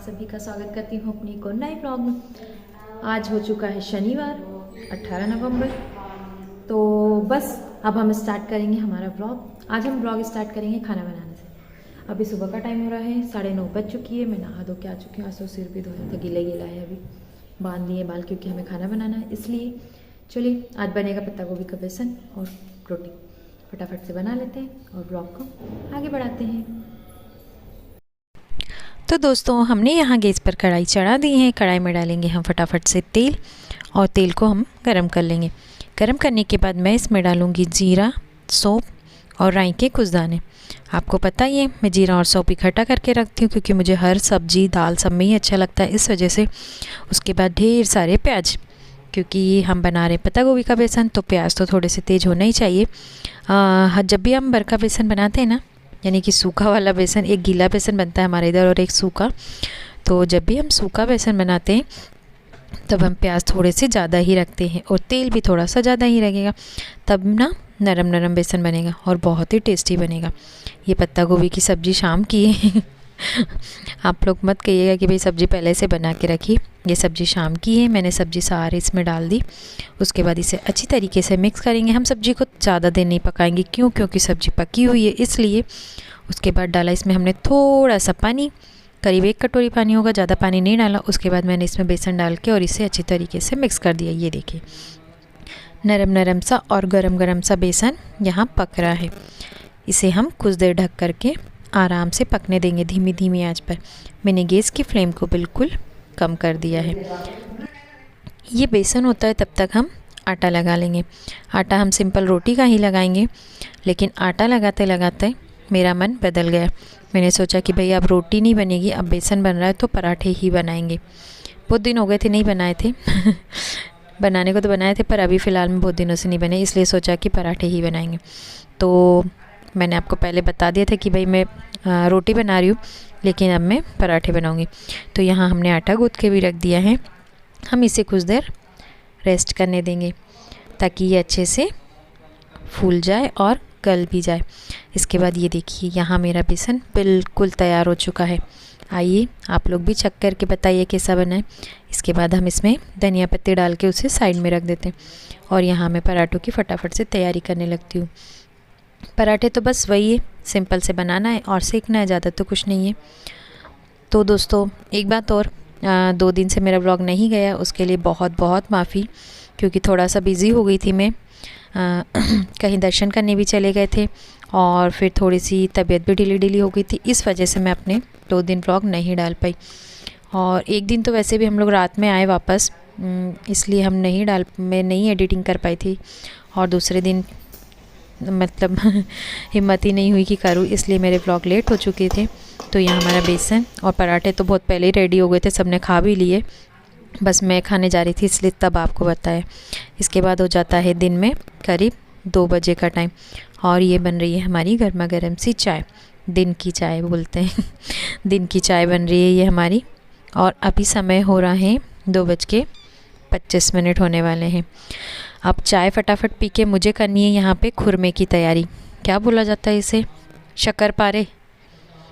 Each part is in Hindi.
सभी का स्वागत करती हूँ अपनी एक और नए ब्लॉग में। आज हो चुका है शनिवार 18 नवंबर। तो बस अब हम स्टार्ट करेंगे हमारा ब्लॉग। आज हम ब्लॉग स्टार्ट करेंगे खाना बनाने से। अभी सुबह का टाइम हो रहा है, 9:30 बज चुकी है। मैं नहा धो के आ चुकी हूँ। आज तो सिर भी धोया था, गीला गीला है। अभी बांध लिए बाल क्योंकि हमें खाना बनाना है, इसलिए चलिए आज बनेगा पत्ता गोभी का बेसन और रोटी। फटाफट से बना लेते हैं और ब्लॉग को आगे बढ़ाते हैं। तो दोस्तों हमने यहाँ गैस पर कढ़ाई चढ़ा दी है। कढ़ाई में डालेंगे हम फटाफट से तेल और तेल को हम गरम कर लेंगे। गरम करने के बाद मैं इसमें डालूँगी जीरा, सौंफ और राई के कुछ दाने। आपको पता ही है मैं जीरा और सौंफ इकट्ठा करके रखती हूँ क्योंकि मुझे हर सब्जी दाल सब में ही अच्छा लगता है, इस वजह से। उसके बाद ढेर सारे प्याज, क्योंकि हम बना रहे पत्ता गोभी का बेसन तो प्याज तो थोड़े से तेज़ होना ही चाहिए। जब भी हम भरका बेसन बनाते हैं ना, यानी कि सूखा वाला बेसन, एक गीला बेसन बनता है हमारे इधर और एक सूखा। तो जब भी हम सूखा बेसन बनाते हैं तब हम प्याज थोड़े से ज़्यादा ही रखते हैं और तेल भी थोड़ा सा ज़्यादा ही लगेगा, तब ना नरम नरम बेसन बनेगा और बहुत ही टेस्टी बनेगा। ये पत्ता गोभी की सब्ज़ी शाम की है आप लोग मत कहिएगा कि भाई सब्ज़ी पहले से बना के रखी। ये सब्ज़ी शाम की है। मैंने सब्ज़ी सारी इसमें डाल दी। उसके बाद इसे अच्छी तरीके से मिक्स करेंगे। हम सब्ज़ी को ज़्यादा देर नहीं पकाएंगे, क्योंकि सब्ज़ी पकी हुई है, इसलिए। उसके बाद डाला इसमें हमने थोड़ा सा पानी, करीब 1 कटोरी पानी होगा, ज़्यादा पानी नहीं डाला। उसके बाद मैंने इसमें बेसन डाल के और इसे अच्छी तरीके से मिक्स कर दिया। ये देखिए नरम नरम सा और गरम गरम सा बेसन यहाँ पक रहा है। इसे हम कुछ देर ढक करके आराम से पकने देंगे धीमी धीमी आंच पर। मैंने गैस की फ्लेम को बिल्कुल कम कर दिया है। ये बेसन होता है तब तक हम आटा लगा लेंगे। आटा हम सिंपल रोटी का ही लगाएंगे, लेकिन आटा लगाते लगाते मेरा मन बदल गया। मैंने सोचा कि भाई अब रोटी नहीं बनेगी, अब बेसन बन रहा है तो पराठे ही बनाएंगे। बहुत दिन हो गए थे नहीं बनाए थे बनाने को तो बनाए थे, पर अभी फ़िलहाल में बहुत दिनों से नहीं बने, इसलिए सोचा कि पराठे ही बनाएंगे। तो मैंने आपको पहले बता दिया था कि भाई मैं रोटी बना रही हूँ, लेकिन अब मैं पराठे बनाऊँगी। तो यहाँ हमने आटा गूँथ के भी रख दिया है। हम इसे कुछ देर रेस्ट करने देंगे ताकि ये अच्छे से फूल जाए और गल भी जाए। इसके बाद ये देखिए यहाँ मेरा बेसन बिल्कुल तैयार हो चुका है। आइए आप लोग भी चख करके बताइए कैसा बना है। इसके बाद हम इसमें धनिया पत्ती डाल के उसे साइड में रख देते हैं और यहाँ मैं पराठों की फटाफट से तैयारी करने लगती हूँ। पराठे तो बस वही है, सिंपल से बनाना है और सेकना है, ज़्यादा तो कुछ नहीं है। तो दोस्तों एक बात और, 2 दिन से मेरा ब्लॉग नहीं गया, उसके लिए बहुत बहुत माफ़ी, क्योंकि थोड़ा सा बिज़ी हो गई थी मैं। कहीं दर्शन करने भी चले गए थे और फिर थोड़ी सी तबीयत भी ढीली ढीली हो गई थी, इस वजह से मैं अपने 2 दिन ब्लॉग नहीं डाल पाई। और एक दिन तो वैसे भी हम लोग रात में आए वापस, इसलिए मैं नहीं एडिटिंग कर पाई थी। और दूसरे दिन मतलब हिम्मत ही नहीं हुई कि करूँ, इसलिए मेरे ब्लॉग लेट हो चुके थे। तो यहाँ हमारा बेसन और पराठे तो बहुत पहले ही रेडी हो गए थे, सबने खा भी लिए, बस मैं खाने जा रही थी इसलिए तब आपको बताया। इसके बाद हो जाता है दिन में करीब 2 बजे का टाइम और ये बन रही है हमारी गर्मा गर्म सी चाय। दिन की चाय बोलते हैं दिन की चाय बन रही है ये हमारी। और अभी समय हो रहा है 2:25 होने वाले हैं। अब चाय फटाफट पी के मुझे करनी है यहाँ पे खुरमे की तैयारी। क्या बोला जाता है इसे? शक्कर पारे?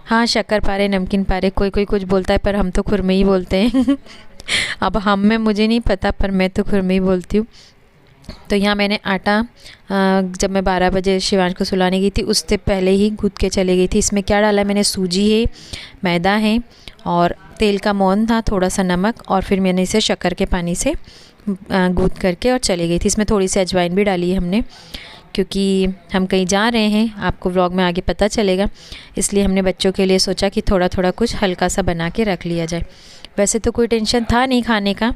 हाँ शक्कर पारे, नमकीन पारे, कोई कोई कुछ बोलता है, पर हम तो खुरमे ही बोलते हैं अब हम में मुझे नहीं पता, पर मैं तो खुरमे ही बोलती हूँ। तो यहाँ मैंने आटा जब मैं 12 बजे शिवांश को सुलाने गई थी उससे पहले ही गूँथ के चली गई थी। इसमें क्या डाला है मैंने? सूजी है, मैदा है और तेल का मोहन था, थोड़ा सा नमक, और फिर मैंने इसे शक्कर के पानी से गूँथ करके और चली गई थी। इसमें थोड़ी सी अजवाइन भी डाली है हमने, क्योंकि हम कहीं जा रहे हैं, आपको व्लॉग में आगे पता चलेगा, इसलिए हमने बच्चों के लिए सोचा कि थोड़ा थोड़ा कुछ हल्का सा बना के रख लिया जाए। वैसे तो कोई टेंशन था नहीं खाने का,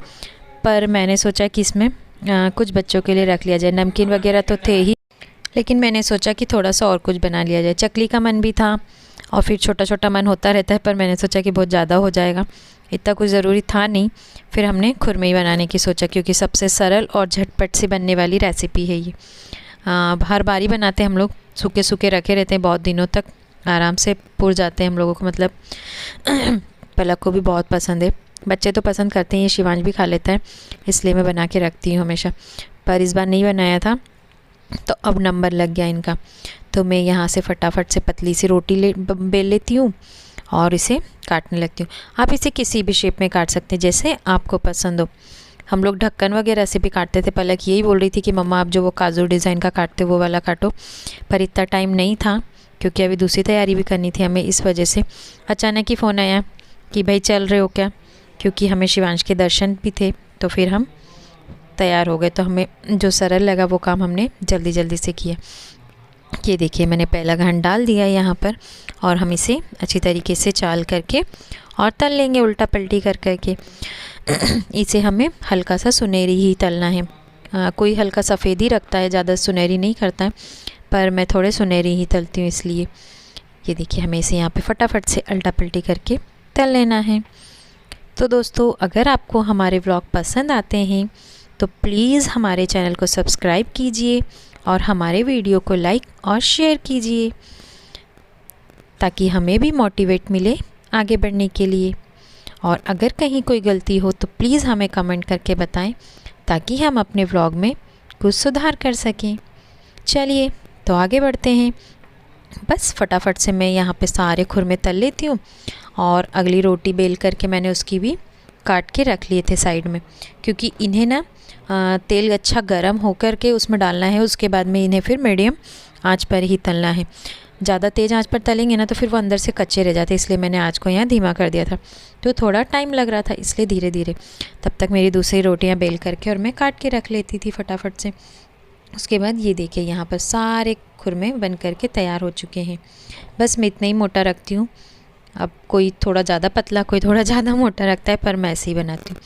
पर मैंने सोचा कि इसमें कुछ बच्चों के लिए रख लिया जाए। नमकीन वगैरह तो थे ही, लेकिन मैंने सोचा कि थोड़ा सा और कुछ बना लिया जाए। चकली का मन भी था और फिर छोटा छोटा मन होता रहता है, पर मैंने सोचा कि बहुत ज़्यादा हो जाएगा, इतना कुछ ज़रूरी था नहीं। फिर हमने खुरमे ही बनाने की सोचा, क्योंकि सबसे सरल और झटपट से बनने वाली रेसिपी है ये। हर बारी बनाते हैं हम लोग, सूखे सूखे रखे रहते हैं बहुत दिनों तक, आराम से पुर जाते हैं हम लोगों को। मतलब पलक को भी बहुत पसंद है, बच्चे तो पसंद करते हैं, ये शिवांश भी खा लेता है, इसलिए मैं बना के रखती हूँ हमेशा। पर इस बार नहीं बनाया था तो अब नंबर लग गया इनका। तो मैं यहाँ से फटाफट से पतली सी रोटी बेल लेती हूँ और इसे काटने लगती हूँ। आप इसे किसी भी शेप में काट सकते हैं जैसे आपको पसंद हो। हम लोग ढक्कन वगैरह से भी काटते थे। पलक यही बोल रही थी कि मम्मा आप जो वो काजू डिज़ाइन का काटते वो वाला काटो, पर इतना टाइम नहीं था क्योंकि अभी दूसरी तैयारी भी करनी थी हमें। इस वजह से अचानक ही फ़ोन आया कि भाई चल रहे हो क्या, क्योंकि हमें शिवांश के दर्शन भी थे। तो फिर हम तैयार हो गए। तो हमें जो सरल लगा वो काम हमने जल्दी जल्दी से किया। ये देखिए मैंने पहला घान डाल दिया यहाँ पर और हम इसे अच्छी तरीके से चाल करके और तल लेंगे उल्टा पलटी कर करके। इसे हमें हल्का सा सुनहरी ही तलना है। कोई हल्का सफ़ेद ही रखता है, ज़्यादा सुनहरी नहीं करता है, पर मैं थोड़े सुनहरी ही तलती हूँ इसलिए। ये देखिए हमें इसे यहाँ पे फटाफट से उल्टा पलटी करके तल लेना है। तो दोस्तों अगर आपको हमारे व्लॉग पसंद आते हैं तो प्लीज़ हमारे चैनल को सब्सक्राइब कीजिए और हमारे वीडियो को लाइक और शेयर कीजिए ताकि हमें भी मोटिवेट मिले आगे बढ़ने के लिए। और अगर कहीं कोई गलती हो तो प्लीज़ हमें कमेंट करके बताएं ताकि हम अपने व्लॉग में कुछ सुधार कर सकें। चलिए तो आगे बढ़ते हैं। बस फटाफट से मैं यहाँ पे सारे खुरमे तल लेती हूँ और अगली रोटी बेल करके मैंने उसकी भी काट के रख लिए थे साइड में, क्योंकि इन्हें ना तेल अच्छा गर्म होकर के उसमें डालना है। उसके बाद में इन्हें फिर मीडियम आंच पर ही तलना है। ज़्यादा तेज़ आंच पर तलेंगे ना तो फिर वो अंदर से कच्चे रह जाते, इसलिए मैंने आंच को यहाँ धीमा कर दिया था। तो थोड़ा टाइम लग रहा था इसलिए धीरे धीरे। तब तक मेरी दूसरी रोटियाँ बेल करके और मैं काट के रख लेती थी फटाफट से। उसके बाद ये देखिए यहाँ पर सारे खुरमे बन करके तैयार हो चुके हैं। बस मैं इतना ही मोटा रखती हूँ। अब कोई थोड़ा ज़्यादा पतला, कोई थोड़ा ज़्यादा मोटा रखता है, पर मैं ऐसे ही बनाती हूँ।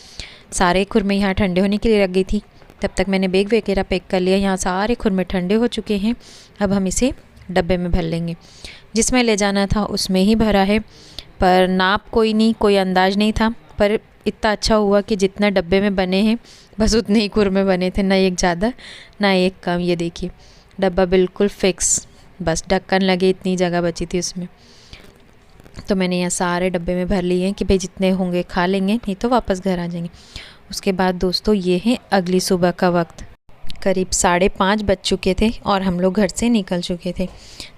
सारे खुरमे यहाँ ठंडे होने के लिए रख गई थी। तब तक मैंने बैग वगैरह पैक कर लिया। यहाँ सारे खुरमे ठंडे हो चुके हैं। अब हम इसे डब्बे में भर लेंगे। जिसमें ले जाना था उसमें ही भरा है, पर नाप कोई नहीं, कोई अंदाज़ नहीं था। पर इतना अच्छा हुआ कि जितना डब्बे में बने हैं बस उतने ही खुरमे बने थे, ना एक ज़्यादा ना एक कम। ये देखिए डब्बा बिल्कुल फिक्स, बस ढक्कन लगे इतनी जगह बची थी उसमें। तो मैंने यहाँ सारे डब्बे में भर लिए हैं कि भाई जितने होंगे खा लेंगे, नहीं तो वापस घर आ जाएंगे। उसके बाद दोस्तों ये है अगली सुबह का वक्त। करीब 5:30 बज चुके थे और हम लोग घर से निकल चुके थे।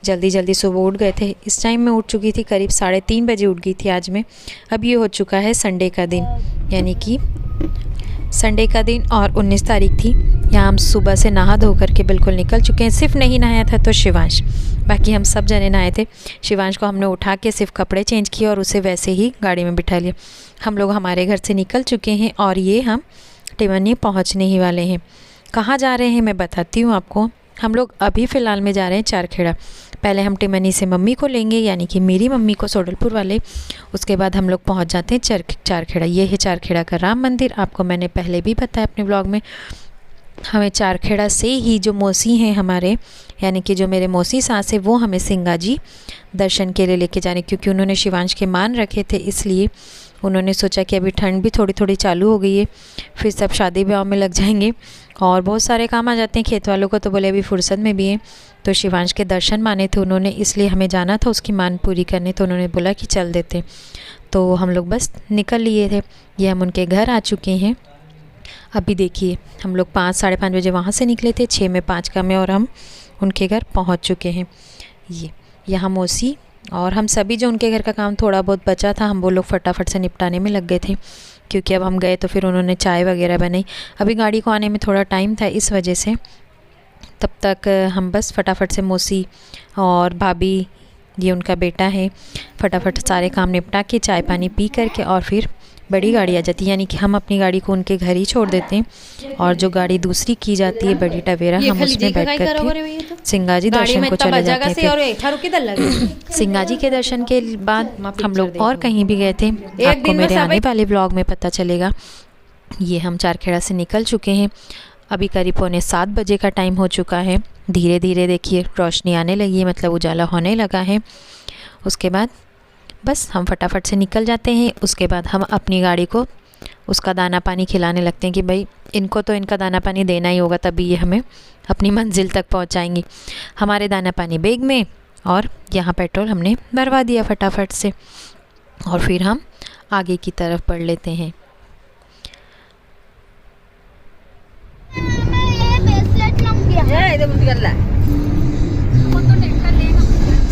जल्दी जल्दी सुबह उठ गए थे। इस टाइम में उठ चुकी थी, करीब 3:30 बजे उठ गई थी आज मैं। अब ये हो चुका है संडे का दिन, यानी कि संडे का दिन और 19 तारीख थी। यहाँ हम सुबह से नहा धो करके बिल्कुल निकल चुके हैं। सिर्फ नहीं नहाया था तो शिवांश, बाकी हम सब जने नहाए थे। शिवांश को हमने उठा के सिर्फ कपड़े चेंज किए और उसे वैसे ही गाड़ी में बिठा लिया। हम लोग हमारे घर से निकल चुके हैं और ये हम टिमनी पहुँचने ही वाले हैं। कहाँ जा रहे हैं मैं बताती हूँ आपको। हम लोग अभी फ़िलहाल में जा रहे हैं चारखेड़ा। पहले हम टिमनी से मम्मी को लेंगे, यानी कि मेरी मम्मी को, सोडलपुर वाले। उसके बाद हम लोग पहुँच जाते हैं चारखेड़ा। ये है चारखेड़ा का राम मंदिर। आपको मैंने पहले भी बताया अपने ब्लॉग में। हमें चारखेड़ा से ही जो मौसी हैं हमारे, यानी कि जो मेरे मौसी सास है, वो हमें सिंगाजी दर्शन के लिए लेके जाने, क्योंकि उन्होंने शिवांश के मान रखे थे। इसलिए उन्होंने सोचा कि अभी ठंड भी थोड़ी थोड़ी चालू हो गई है, फिर सब शादी ब्याह में लग जाएंगे और बहुत सारे काम आ जाते हैं खेत वालों को। तो बोले अभी फुर्सत में भी हैं, तो शिवांश के दर्शन माने थे उन्होंने, इसलिए हमें जाना था उसकी मान पूरी करने। तो उन्होंने बोला कि चल देते। तो हम लोग बस निकल लिए थे। ये हम उनके घर आ चुके हैं। अभी देखिए हम लोग 5 साढ़े 5 बजे वहाँ से निकले थे, 6 में 5 का में, और हम उनके घर पहुँच चुके हैं। ये यहाँ मौसी और हम सभी, जो उनके घर का काम थोड़ा बहुत बचा था, हम वो लोग फटाफट से निपटाने में लग गए थे, क्योंकि अब हम गए तो फिर उन्होंने चाय वगैरह बनाई। अभी गाड़ी को आने में थोड़ा टाइम था, इस वजह से तब तक हम बस फटाफट से मौसी और भाभी, ये उनका बेटा है, फटाफट सारे काम निपटा के चाय पानी पी करके और फिर बड़ी गाड़ी आ जाती है, यानी कि हम अपनी गाड़ी को उनके घर ही छोड़ देते हैं और जो गाड़ी दूसरी की जाती है बड़ी टवेरा, हम उसमें बैठ करके सिंगाजी दर्शन को चले जाते थे। सिंगाजी के दर्शन के बाद हम लोग और कहीं भी गए थे, आपको मेरे आने वाले ब्लॉग में पता चलेगा। ये हम चारखेड़ा से निकल चुके हैं। अभी करीब 6:45 बजे का टाइम हो चुका है। धीरे धीरे देखिए रोशनी आने लगी है, मतलब उजाला होने लगा है। उसके बाद बस हम फटाफट से निकल जाते हैं। उसके बाद हम अपनी गाड़ी को उसका दाना पानी खिलाने लगते हैं कि भाई इनको तो इनका दाना पानी देना ही होगा, तभी ये हमें अपनी मंजिल तक पहुंचाएंगी। हमारे दाना पानी बैग में और यहाँ पेट्रोल हमने भरवा दिया फटाफट से, और फिर हम आगे की तरफ बढ़ लेते हैं।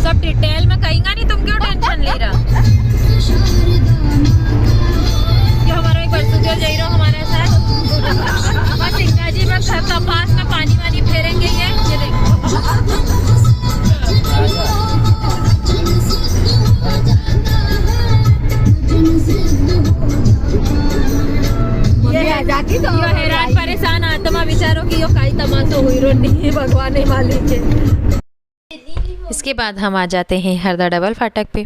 सब डिटेल में कहेंगा नहीं, तुम क्यों टेंशन ले रहा? बस सिंगा जी में घर का पास में पानी वानी फेरेंगे ये देखो। तो हैरान परेशान आत्मा विचारों की यो काई तमाशा हुई रोटी भगवान ही मालिक है। इसके बाद हम आ जाते हैं हरदा डबल फाटक पे,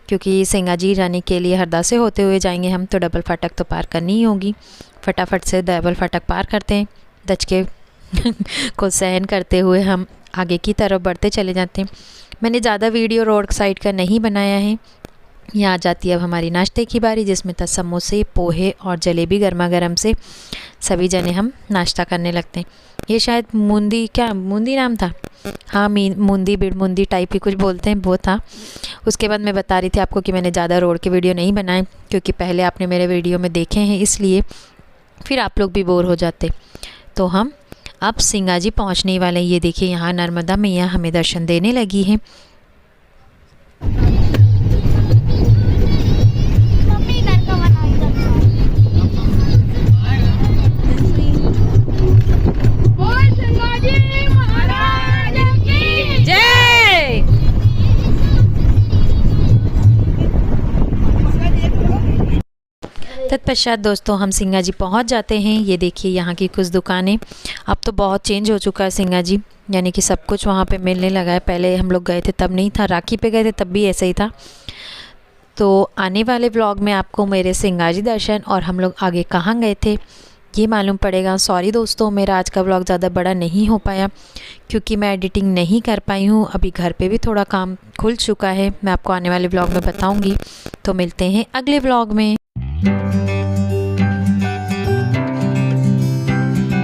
क्योंकि सिंगा जी जाने के लिए हरदा से होते हुए जाएंगे हम, तो डबल फाटक तो पार करनी ही होगी। फटाफट से डबल फाटक पार करते हैं, दचके को सहन करते हुए हम आगे की तरफ बढ़ते चले जाते हैं। मैंने ज़्यादा वीडियो रोड साइड का नहीं बनाया है। यहाँ आ जाती है अब हमारी नाश्ते की बारी, जिसमें था समोसे, पोहे और जलेबी गर्मा गर्म से सभी जने हम नाश्ता करने लगते हैं। ये शायद मूंदी, क्या मूंदी नाम था, हाँ मूंदी बिड़ मूंदी टाइप ही कुछ बोलते हैं, वो था। उसके बाद मैं बता रही थी आपको कि मैंने ज़्यादा रोड के वीडियो नहीं बनाए, क्योंकि पहले आपने मेरे वीडियो में देखे हैं, इसलिए फिर आप लोग भी बोर हो जाते। तो हम अब सिंगा जी पहुँचने वाले हैं। ये देखिए यहाँ नर्मदा मैया हमें दर्शन देने लगी है। तत्पश्चात दोस्तों हम सिंगा जी पहुँच जाते हैं। ये देखिए यहाँ की कुछ दुकानें, अब तो बहुत चेंज हो चुका है सिंगा जी, यानी कि सब कुछ वहाँ पे मिलने लगा है। पहले हम लोग गए थे तब नहीं था, राखी पे गए थे तब भी ऐसे ही था। तो आने वाले व्लॉग में आपको मेरे सिंगा जी दर्शन और हम लोग आगे कहाँ गए थे ये मालूम पड़ेगा। सॉरी दोस्तों, मेरा आज का व्लॉग ज़्यादा बड़ा नहीं हो पाया, क्योंकि मैं एडिटिंग नहीं कर पाई हूँ। अभी घर पे भी थोड़ा काम खुल चुका है, मैं आपको आने वाले व्लॉग में बताऊँगी। तो मिलते हैं अगले व्लॉग में।